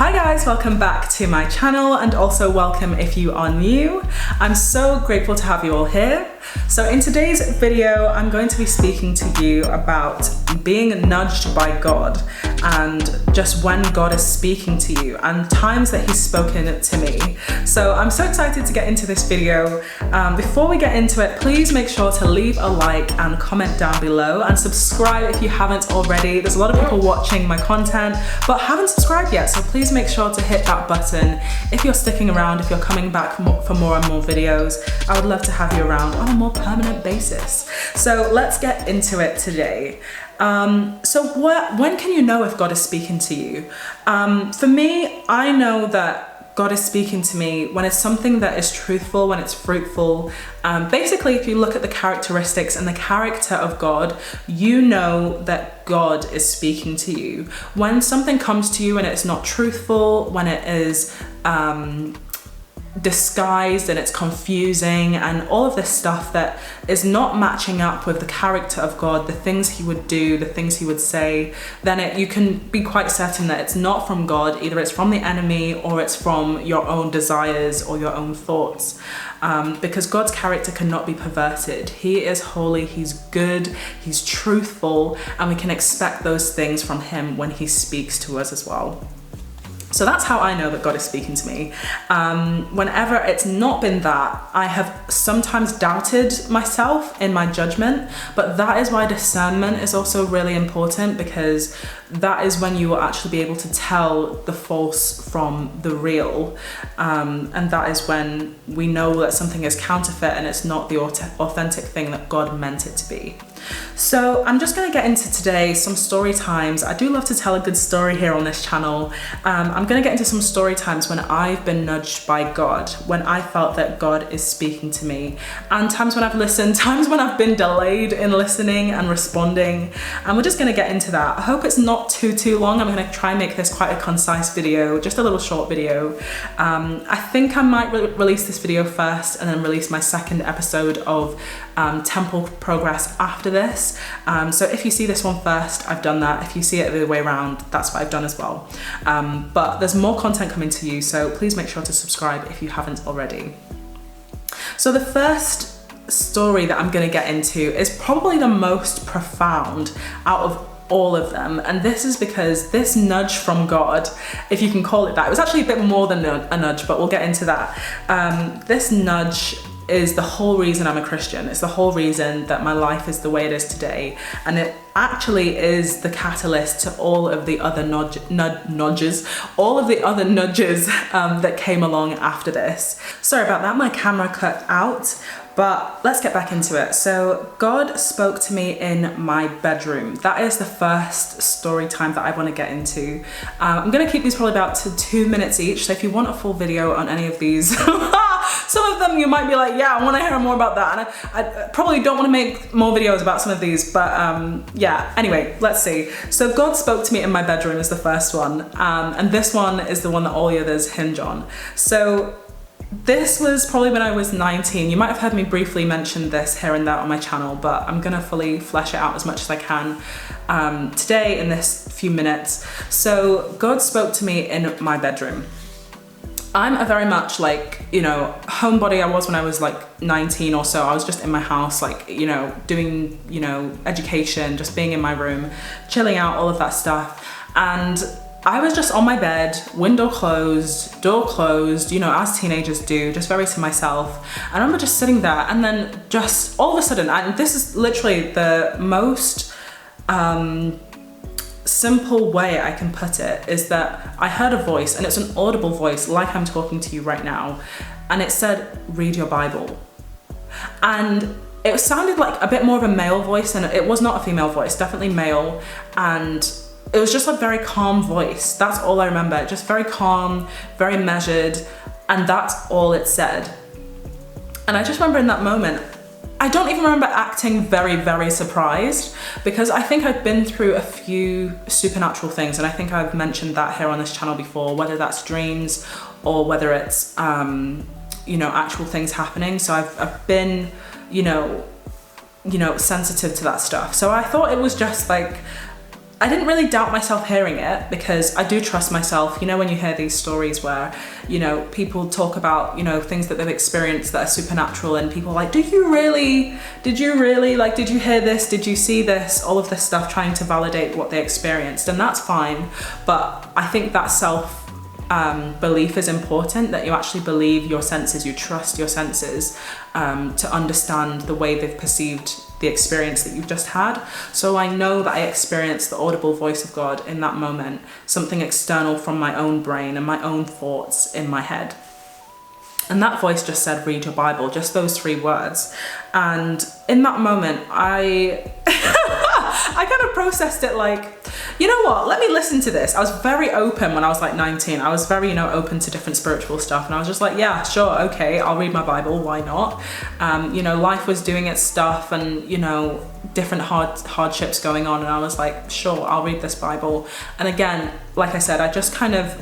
Hi guys, welcome back to my channel and also welcome if you are new. I'm so grateful to have you all here. So in today's video, I'm going to be speaking to you about being nudged by God and just when God is speaking to you and times that He's spoken to me. So I'm so excited to get into this video. Before we get into it, please make sure to leave a like and comment down below and subscribe if you haven't already. There's a lot of people watching my content but haven't subscribed yet, so please make sure to hit that button if you're sticking around, if you're coming back for more and more videos. I would love to have you around on a more permanent basis. So let's get into it today. When can you know if God is speaking to you? For me, I know that God is speaking to me when it's something that is truthful, when it's fruitful. Basically, if you look at the characteristics and the character of God, you know that God is speaking to you. When something comes to you and it's not truthful, when it is disguised and it's confusing and all of this stuff that is not matching up with the character of God, the things He would do, the things He would say, then you can be quite certain that it's not from God. Either it's from the enemy or it's from your own desires or your own thoughts. Because God's character cannot be perverted. He is holy, He's good, He's truthful, and we can expect those things from Him when He speaks to us as well. So that's how I know that God is speaking to me. Whenever it's not been that, I have sometimes doubted myself in my judgment, but that is why discernment is also really important, because that is when you will actually be able to tell the false from the real. And that is when we know that something is counterfeit and it's not the authentic thing that God meant it to be. So I'm just going to get into today some story times. I do love to tell a good story here on this channel. I'm going to get into some story times when I've been nudged by God, when I felt that God is speaking to me, and times when I've listened, times when I've been delayed in listening and responding. And we're just going to get into that. I hope it's not too long. I'm going to try and make this quite a concise video, just a little short video. I think I might release this video first and then release my second episode of temple progress after this. So if you see this one first, I've done that. If you see it the other way around, that's what I've done as well. But there's more content coming to you, so please make sure to subscribe if you haven't already. So the first story that I'm going to get into is probably the most profound out of all of them, and this is because this nudge from God, if you can call it that, it was actually a bit more than a nudge, but we'll get into that. This nudge is the whole reason I'm a Christian. It's the whole reason that my life is the way it is today, and it actually is the catalyst to all of the other nudges that came along after this. Sorry about that, my camera cut out. But let's get back into it. So God spoke to me in my bedroom. That is the first story time that I want to get into. I'm going to keep these probably about to 2 minutes each. So if you want a full video on any of these, some of them you might be like, yeah, I want to hear more about that. And I probably don't want to make more videos about some of these, but yeah, anyway, let's see. So God spoke to me in my bedroom is the first one. And this one is the one that all the others hinge on. So this was probably when I was 19. You might have heard me briefly mention this here and there on my channel, but I'm gonna fully flesh it out as much as I can today in this few minutes. So God spoke to me in my bedroom. I'm a very much like, homebody I was when I was like 19 or so. I was just in my house, like, doing, education, just being in my room, chilling out, all of that stuff. And I was just on my bed, window closed, door closed, as teenagers do, just very to myself. And I remember just sitting there, and then just all of a sudden, and this is literally the most simple way I can put it, is that I heard a voice, and it's an audible voice like I'm talking to you right now, and it said, read your Bible. And it sounded like a bit more of a male voice, and it was not a female voice, definitely male. And it was just a very calm voice. That's all I remember. Just very calm, very measured, and that's all it said. And I just remember in that moment, I don't even remember acting very, very surprised, because I think I've been through a few supernatural things, and I think I've mentioned that here on this channel before, whether that's dreams or whether it's, actual things happening. So I've been, sensitive to that stuff. So I thought it was just like I didn't really doubt myself hearing it, because I do trust myself. You know, when you hear these stories where, you know, people talk about, you know, things that they've experienced that are supernatural, and people are like, did you really, like, did you hear this? Did you see this? All of this stuff, trying to validate what they experienced. And that's fine. But I think that belief is important, that you actually believe your senses, you trust your senses to understand the way they've perceived the experience that you've just had. So I know that I experienced the audible voice of God in that moment, something external from my own brain and my own thoughts in my head. And that voice just said, read your Bible, just those 3 words. And in that moment, I kind of processed it like, you know what, let me listen to this. I was very open when I was like 19. I was very, you know, open to different spiritual stuff. And I was just like, yeah, sure, okay, I'll read my Bible, why not? You know, life was doing its stuff, and, you know, different hardships going on. And I was like, sure, I'll read this Bible. And again, like I said, I just kind of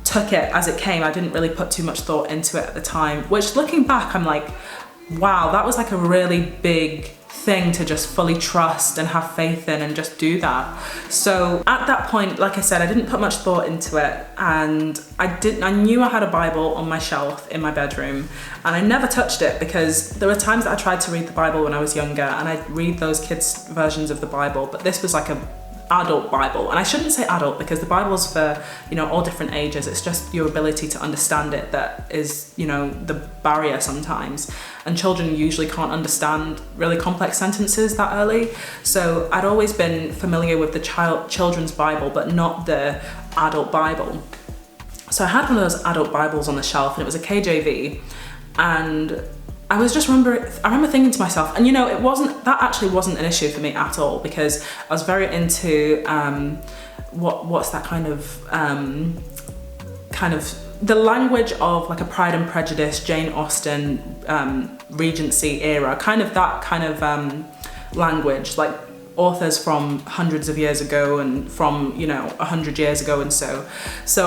took it as it came. I didn't really put too much thought into it at the time, which looking back, I'm like, wow, that was like a really big thing to just fully trust and have faith in and just do that. So at that point, like I said, I didn't put much thought into it, and I knew I had a Bible on my shelf in my bedroom, and I never touched it, because there were times that I tried to read the Bible when I was younger, and I'd read those kids' versions of the Bible, but this was like a adult Bible. And I shouldn't say adult, because the Bible's for, you know, all different ages. It's just your ability to understand it that is, you know, the barrier sometimes. And children usually can't understand really complex sentences that early. So I'd always been familiar with the children's Bible, but not the adult Bible. So I had one of those adult Bibles on the shelf, and it was a KJV. And I remember thinking to myself, and you know, that actually wasn't an issue for me at all, because I was very into what's that kind of the language of like a Pride and Prejudice, Jane Austen, Regency era, language, like authors from hundreds of years ago and from, you know, 100 years ago, and so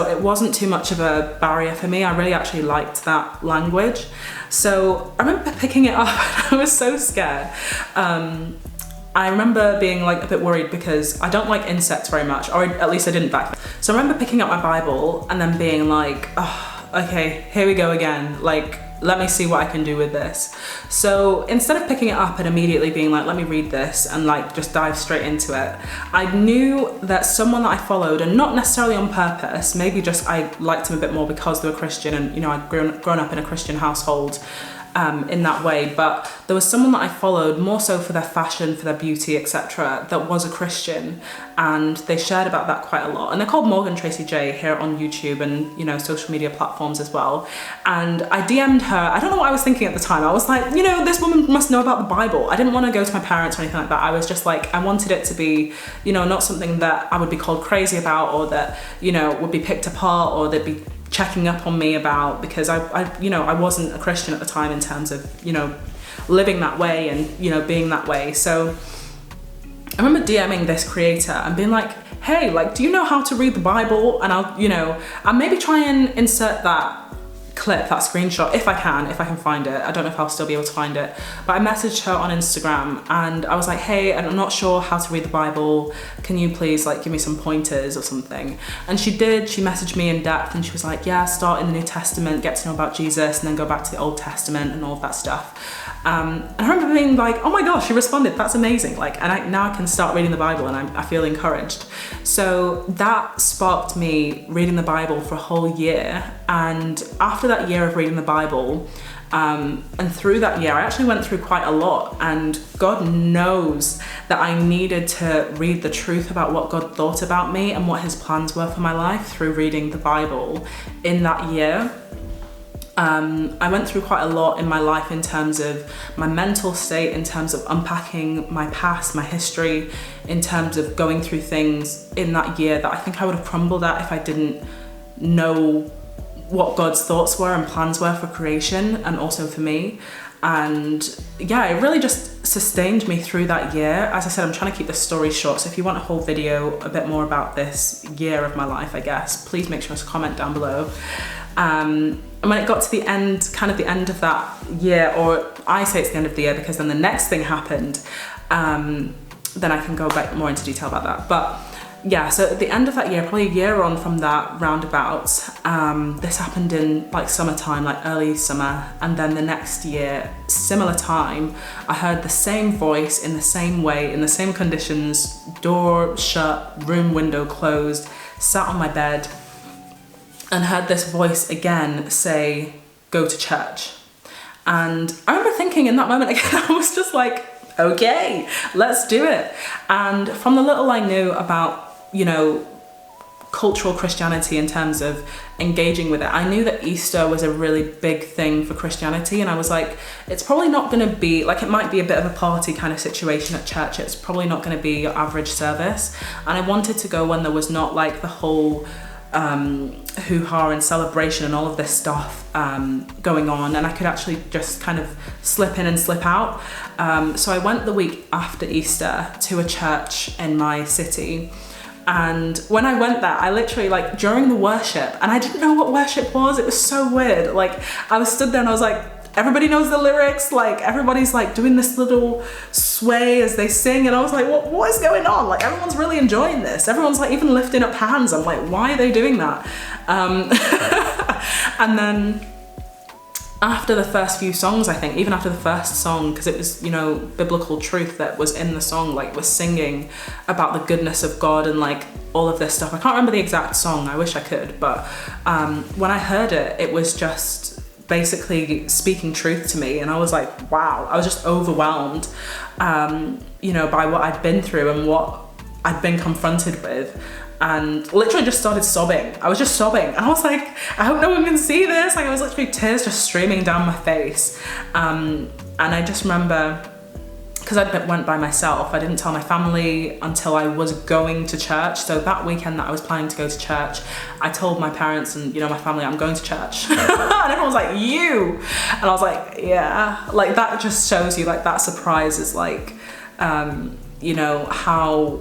it wasn't too much of a barrier for me. I really actually liked that language. So I remember picking it up and I was so scared. I remember being like a bit worried, because I don't like insects very much, or at least I didn't back then. So I remember picking up my Bible and then being like, oh, okay, here we go again. Like, let me see what I can do with this. So instead of picking it up and immediately being like, let me read this and like just dive straight into it, I knew that someone that I followed, and not necessarily on purpose, maybe just I liked him a bit more because they were Christian, and you know, I'd grown up in a Christian household in that way, but there was someone that I followed more so for their fashion, for their beauty, etc., that was a Christian, and they shared about that quite a lot. And they're called Morgan Tracy J here on YouTube and, you know, social media platforms as well. And I DM'd her. I don't know what I was thinking at the time. I was like, you know, this woman must know about the Bible. I didn't want to go to my parents or anything like that. I was just like, I wanted it to be, you know, not something that I would be called crazy about, or that, you know, would be picked apart, or they'd be checking up on me about, because I you know, I wasn't a Christian at the time in terms of, you know, living that way and, you know, being that way. So I remember DMing this creator and being like, hey, like, do you know how to read the Bible? And I'll maybe try and insert that clip, that screenshot, if I can find it. I don't know if I'll still be able to find it, but I messaged her on Instagram and I was like, hey, I'm not sure how to read the Bible. Can you please like give me some pointers or something? And she did. She messaged me in depth and she was like, yeah, start in the New Testament, get to know about Jesus, and then go back to the Old Testament and all of that stuff. And I remember being like, oh my gosh, she responded, that's amazing. Like, and now I can start reading the Bible and I feel encouraged. So that sparked me reading the Bible for a whole year. And after that year of reading the Bible, and through that year, I actually went through quite a lot, and God knows that I needed to read the truth about what God thought about me and what his plans were for my life through reading the Bible in that year. I went through quite a lot in my life in terms of my mental state, in terms of unpacking my past, my history, in terms of going through things in that year that I think I would have crumbled at if I didn't know what God's thoughts were and plans were for creation and also for me. And yeah, it really just sustained me through that year. As I said, I'm trying to keep the story short, so if you want a whole video a bit more about this year of my life, I guess, please make sure to comment down below. And when it got to the end, kind of the end of that year, or I say it's the end of the year because then the next thing happened, then I can go back more into detail about that. But yeah, so at the end of that year, probably a year on from that roundabout, this happened in like summertime, like early summer. And then the next year, similar time, I heard the same voice in the same way, in the same conditions, door shut, room window closed, sat on my bed, and heard this voice again say, go to church. And I remember thinking in that moment again, I was just like, okay, let's do it. And from the little I knew about, you know, cultural Christianity in terms of engaging with it, I knew that Easter was a really big thing for Christianity. And I was like, it's probably not going to be, like, it might be a bit of a party kind of situation at church. It's probably not going to be your average service. And I wanted to go when there was not like the whole hoo-ha and celebration and all of this stuff going on, and I could actually just kind of slip in and slip out. So I went the week after Easter to a church in my city, and when I went there, I literally, like, during the worship, and I didn't know what worship was, it was so weird. Like, I was stood there and I was like, everybody knows the lyrics, like everybody's like doing this little sway as they sing, and I was like, what is going on? Like, everyone's really enjoying this. Everyone's like even lifting up hands. I'm like, why are they doing that? And then after the first few songs, I think, even after the first song, because it was, you know, biblical truth that was in the song, like, was singing about the goodness of God and like all of this stuff. I can't remember the exact song, I wish I could, but when I heard it, it was just basically speaking truth to me, and I was like, wow, I was just overwhelmed, you know, by what I'd been through and what I'd been confronted with, and literally just started sobbing. I was just sobbing, and I was like, I hope no one can see this. Like, I was literally tears just streaming down my face, and I just remember, because I went by myself, I didn't tell my family until I was going to church. So that weekend that I was planning to go to church, I told my parents and, you know, my family, I'm going to church. And everyone was like, you? And I was like, yeah. Like, that just shows you, like, that surprise is like, you know, how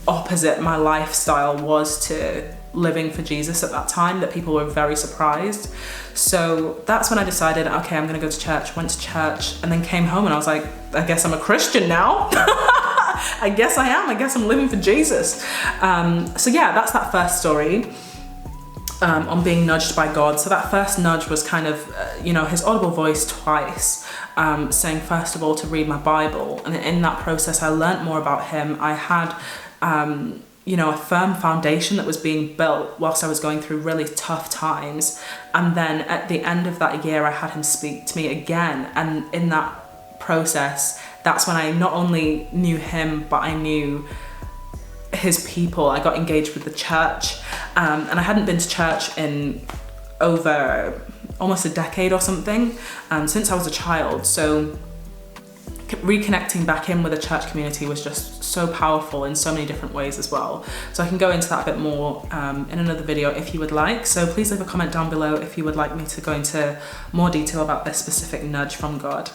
opposite my lifestyle was to living for Jesus at that time, that people were very surprised. So that's when I decided, okay, I'm gonna go to church. Went to church and then came home and I was like, I guess I'm a Christian now. I guess I am. I guess I'm living for Jesus. So yeah, that's that first story on being nudged by God. So that first nudge was kind of, you know, his audible voice twice, saying, first of all, to read my Bible. And in that process, I learned more about him. I had, you know, a firm foundation that was being built whilst I was going through really tough times. And then at the end of that year, I had him speak to me again. And in that process, that's when I not only knew him, but I knew his people. I got engaged with the church, and I hadn't been to church in over almost a decade or something, since I was a child. So reconnecting back in with the church community was just so powerful in so many different ways as well. So I can go into that a bit more in another video if you would like. So please leave a comment down below if you would like me to go into more detail about this specific nudge from God.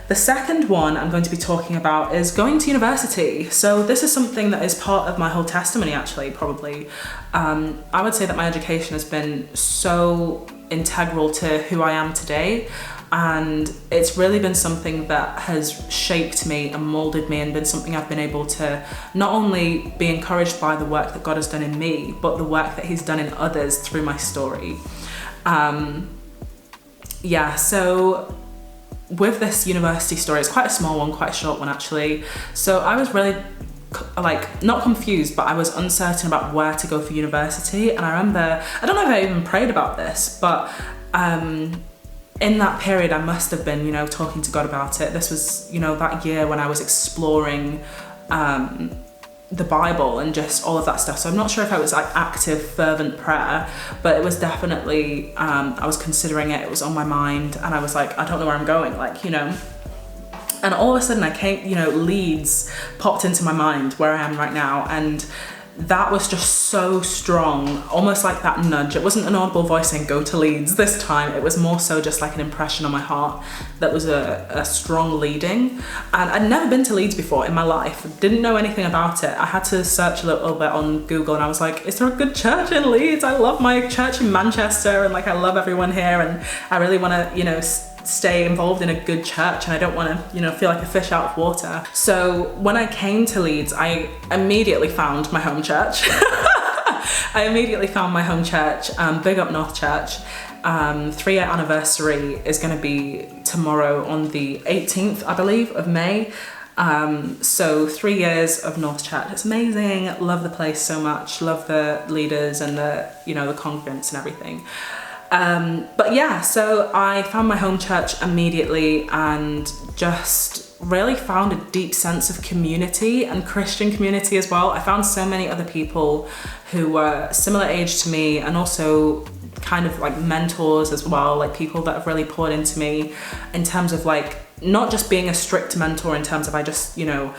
The second one I'm going to be talking about is going to university. So this is something that is part of my whole testimony, actually, probably. I would say that my education has been so integral to who I am today. And it's really been something that has shaped me and molded me, and been something I've been able to not only be encouraged by the work that God has done in me, but the work that he's done in others through my story. Yeah, so with this university story, it's quite a small one, quite a short one actually. So I was really like, not confused, but I was uncertain about where to go for university. And I remember, I don't know if I even prayed about this, but in that period, I must have been, you know, talking to God about it. This was, you know, that year when I was exploring the Bible and just all of that stuff. So I'm not sure if I was like active, fervent prayer, but it was definitely, I was considering it. It was on my mind, and I was like, I don't know where I'm going, like, you know. And all of a sudden I came, you know, Leeds popped into my mind, where I am right now. And that was just so strong, almost like that nudge. It wasn't an audible voice saying go to Leeds this time. It was more so just like an impression on my heart that was a strong leading. And I'd never been to Leeds before in my life, didn't know anything about it. I had to search a little bit on Google, and I was like, is there a good church in Leeds? I love my church in Manchester, and like I love everyone here, and I really want to, you know, stay involved in a good church, and I don't want to, you know, feel like a fish out of water. So when I came to Leeds, I immediately found my home church. I immediately found my home church, Big Up North Church. 3-year anniversary is going to be tomorrow on the 18th, I believe, of May. So 3 years of North Church. It's amazing. Love the place so much. Love the leaders and the, you know, the congregants and everything. But yeah, so I found my home church immediately and just really found a deep sense of community and Christian community as well. I found so many other people who were similar age to me, and also kind of like mentors as well, like people that have really poured into me in terms of like not just being a strict mentor in terms of I just, you know,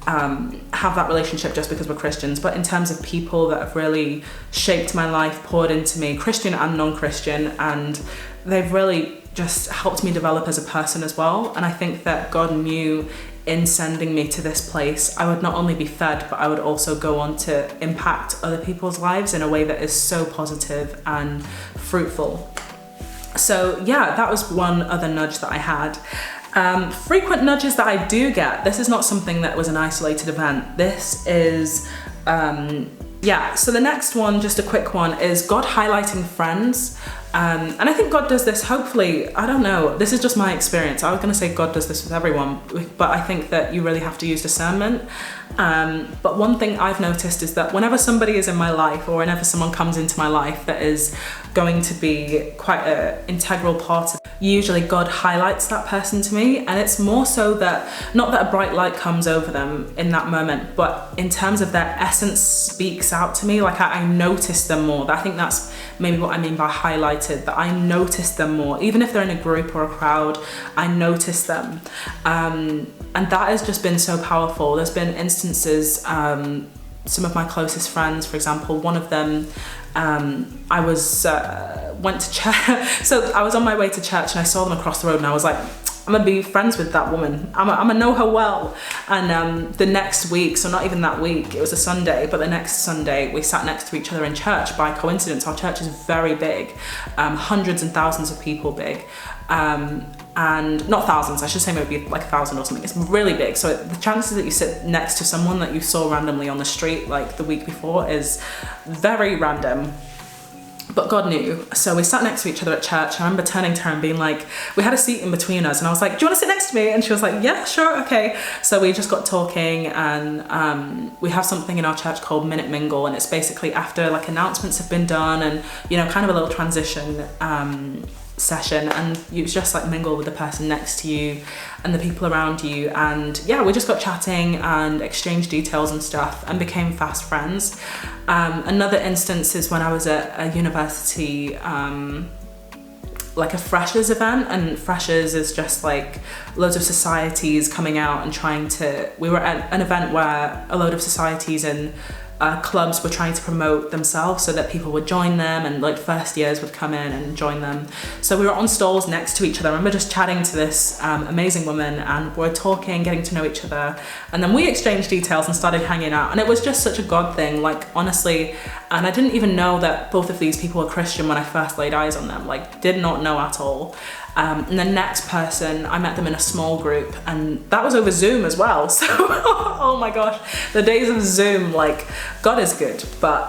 have that relationship just because we're Christians, but in terms of people that have really shaped my life, poured into me, Christian and non-Christian, and they've really just helped me develop as a person as well. And I think that God knew in sending me to this place, I would not only be fed, but I would also go on to impact other people's lives in a way that is so positive and fruitful. So yeah, that was one other nudge that I had. Frequent nudges that I do get, this is not something that was an isolated event. This is, so the next one, just a quick one, is God highlighting friends. And I think God does this, hopefully, I don't know, this is just my experience. I was gonna say God does this with everyone, but I think that you really have to use discernment. But one thing I've noticed is that whenever somebody is in my life, or whenever someone comes into my life that is going to be quite an integral part of, usually God highlights that person to me. And it's more so that, not that a bright light comes over them in that moment, but in terms of their essence speaks out to me, like I notice them more. I think that's maybe what I mean by highlighted, that I notice them more. Even if they're in a group or a crowd, I notice them. And that has just been so powerful. There's been instances, some of my closest friends, for example, one of them, I went to church. So I was on my way to church and I saw them across the road and I was like, I'm gonna be friends with that woman. I'm gonna know her well. And the next week, so not even that week, it was a Sunday, but the next Sunday we sat next to each other in church by coincidence. Our church is very big, hundreds and thousands of people big. And not thousands, I should say maybe like 1,000 or something. It's really big. So the chances that you sit next to someone that you saw randomly on the street like the week before is very random. But God knew. So we sat next to each other at church. I remember turning to her and being like, we had a seat in between us and I was like, do you want to sit next to me? And she was like, yeah, sure, okay. So we just got talking, and we have something in our church called Minute Mingle, and it's basically after like announcements have been done and, you know, kind of a little transition session, and you just like mingle with the person next to you and the people around you. And yeah, we just got chatting and exchanged details and stuff and became fast friends. Another instance is when I was at a university, like a freshers event, and freshers is just like loads of societies coming out and trying to, we were at an event where a load of societies and clubs were trying to promote themselves so that people would join them, and like first years would come in and join them. So we were on stalls next to each other. I remember just chatting to this amazing woman, and we're talking, getting to know each other, and then we exchanged details and started hanging out. And it was just such a God thing, like honestly. And I didn't even know that both of these people were Christian when I first laid eyes on them, like did not know at all. And the next person, I met them in a small group, and that was over Zoom as well. So, oh my gosh, the days of Zoom, like God is good, but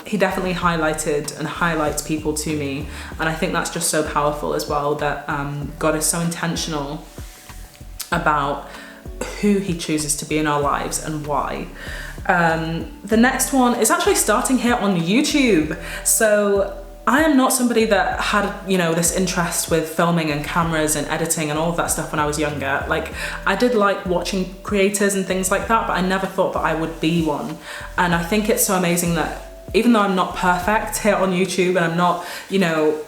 he definitely highlighted and highlights people to me. And I think that's just so powerful as well, that God is so intentional about who he chooses to be in our lives and why. The next one is actually starting here on YouTube. So I am not somebody that had, you know, this interest with filming and cameras and editing and all of that stuff when I was younger. Like, I did like watching creators and things like that, but I never thought that I would be one. And I think it's so amazing that even though I'm not perfect here on YouTube, and I'm not, you know,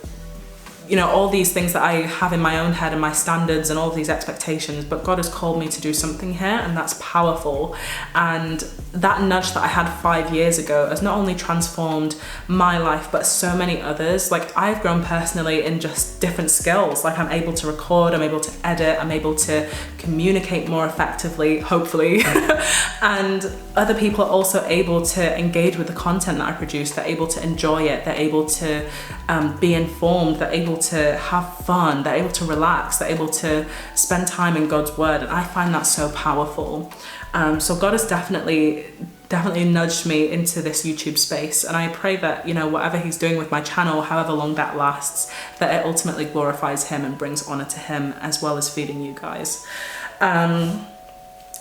all these things that I have in my own head and my standards and all of these expectations, but God has called me to do something here, and that's powerful. And that nudge that I had 5 years ago has not only transformed my life, but so many others. Like, I've grown personally in just different skills. Like, I'm able to record, I'm able to edit, I'm able to communicate more effectively, hopefully. And other people are also able to engage with the content that I produce. They're able to enjoy it. They're able to be informed. They're able able to have fun, they're able to relax, they're able to spend time in God's word. And I find that so powerful. So God has definitely nudged me into this YouTube space, and I pray that, you know, whatever he's doing with my channel, however long that lasts, that it ultimately glorifies him and brings honor to him, as well as feeding you guys.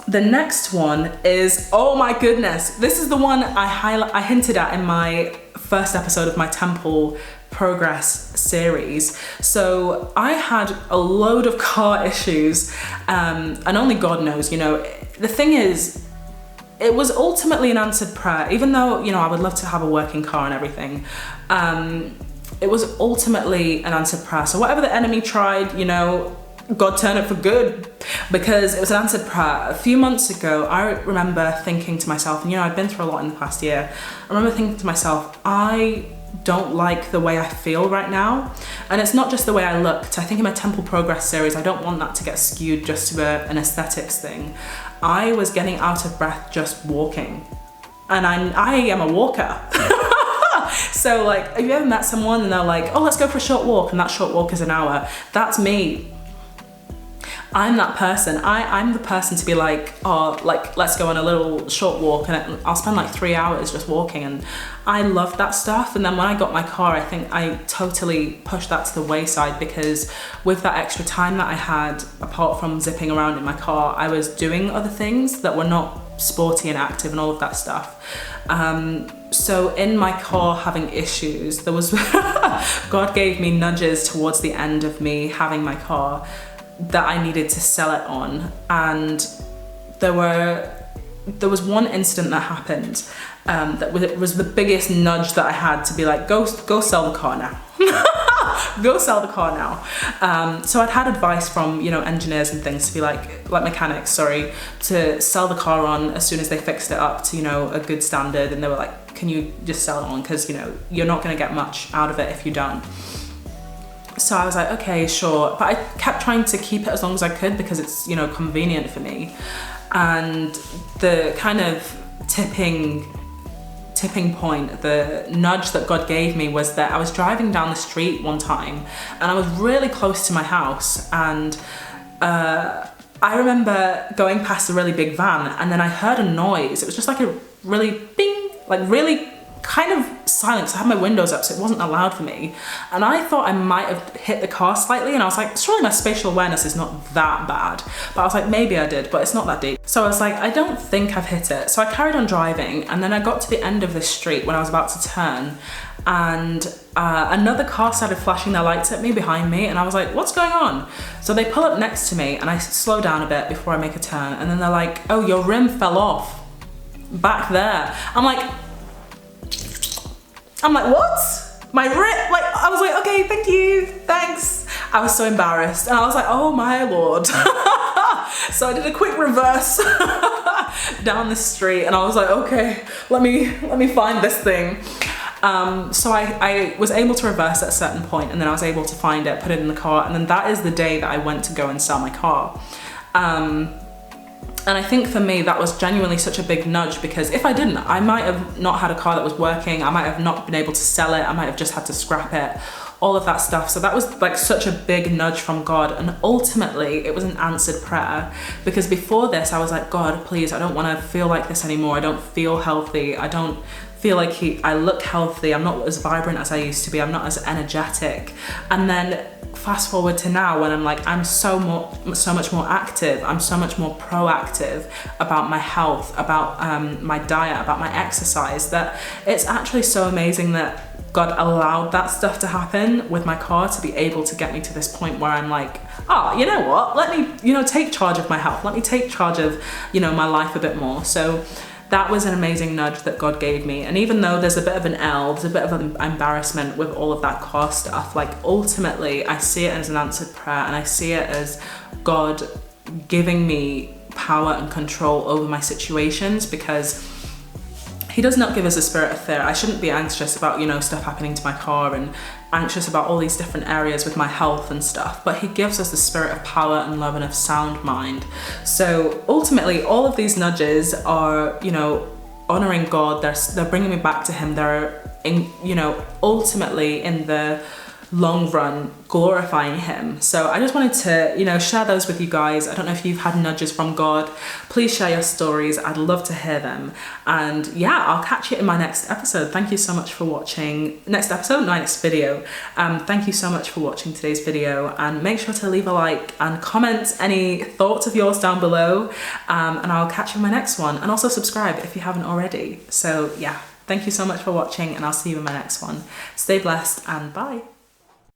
The next one is, oh my goodness, this is the one I hinted at in my first episode of my temple progress series. So I had a load of car issues, and only God knows, you know. The thing is, it was ultimately an answered prayer, even though, you know, I would love to have a working car and everything. It was ultimately an answered prayer. So whatever the enemy tried, you know, God turned it for good, because it was an answered prayer. A few months ago, I remember thinking to myself, and you know, I've been through a lot in the past year. I remember thinking to myself, I don't like the way I feel right now. And it's not just the way I looked. I think in my temple progress series, I don't want that to get skewed just to an aesthetics thing. I was getting out of breath just walking. And I am a walker. So like, have you ever met someone and they're like, oh, let's go for a short walk, and that short walk is an hour? That's me. I'm that person. I'm the person to be like, oh, like, let's go on a little short walk, and I'll spend like 3 hours just walking, and I love that stuff. And then when I got my car, I think I totally pushed that to the wayside, because with that extra time that I had, apart from zipping around in my car, I was doing other things that were not sporty and active and all of that stuff. So in my car having issues, there was, God gave me nudges towards the end of me having my car that I needed to sell it on. And there was one incident that happened that was the biggest nudge that I had to be like, go sell the car now. Go sell the car now. So I'd had advice from, you know, engineers and things to be like mechanics, sorry, to sell the car on as soon as they fixed it up to, you know, a good standard. And they were like, can you just sell it on? Because, you know, you're not going to get much out of it if you don't. So I was like, okay, sure. But I kept trying to keep it as long as I could, because it's, you know, convenient for me. And the kind of tipping point, the nudge that God gave me, was that I was driving down the street one time and I was really close to my house, and I remember going past a really big van, and then I heard a noise. It was just like a really bing, like really kind of silent. I had my windows up, so it wasn't allowed for me, and I thought I might have hit the car slightly, and I was like, surely my spatial awareness is not that bad. But I was like, maybe I did, but it's not that deep. So I was like, I don't think I've hit it. So I carried on driving, and then I got to the end of this street when I was about to turn, and another car started flashing their lights at me behind me, and I was like, what's going on? So they pull up next to me, and I slow down a bit before I make a turn, and then they're like, oh, your rim fell off back there. I'm like, what? My rim? Like, I was like, okay, thank you, thanks. I was so embarrassed, and I was like, oh my Lord. So I did a quick reverse down the street, and I was like, okay, let me find this thing. So I was able to reverse at a certain point, and then I was able to find it, put it in the car, and then that is the day that I went to go and sell my car. And I think for me, that was genuinely such a big nudge, because if I didn't, I might have not had a car that was working. I might have not been able to sell it. I might have just had to scrap it, all of that stuff. So that was like such a big nudge from God. And ultimately it was an answered prayer, because before this I was like, God, please, I don't want to feel like this anymore. I don't feel healthy. I don't feel like I look healthy. I'm not as vibrant as I used to be. I'm not as energetic. And then fast forward to now, when I'm like, I'm so much more active. I'm so much more proactive about my health, about my diet, about my exercise, that it's actually so amazing that God allowed that stuff to happen with my car to be able to get me to this point where I'm like, oh, you know what? Let me, you know, take charge of my health. Let me take charge of, you know, my life a bit more. So that was an amazing nudge that God gave me. And even though there's a bit of an L, there's a bit of an embarrassment with all of that car stuff, like ultimately I see it as an answered prayer, and I see it as God giving me power and control over my situations, because He does not give us a spirit of fear. I shouldn't be anxious about, you know, stuff happening to my car, and anxious about all these different areas with my health and stuff, but He gives us the spirit of power and love and of sound mind. So ultimately all of these nudges are, you know, honoring God. They're bringing me back to Him. They're in, you know, ultimately in the long run glorifying him. So I just wanted to, you know, share those with you guys. I don't know if you've had nudges from God. Please share your stories. I'd love to hear them. And yeah, I'll catch you in my next episode. Thank you so much for watching. Next episode, next video. Thank you so much for watching today's video, and make sure to leave a like and comment any thoughts of yours down below. And I'll catch you in my next one, and also subscribe if you haven't already. So yeah, thank you so much for watching, and I'll see you in my next one. Stay blessed and bye.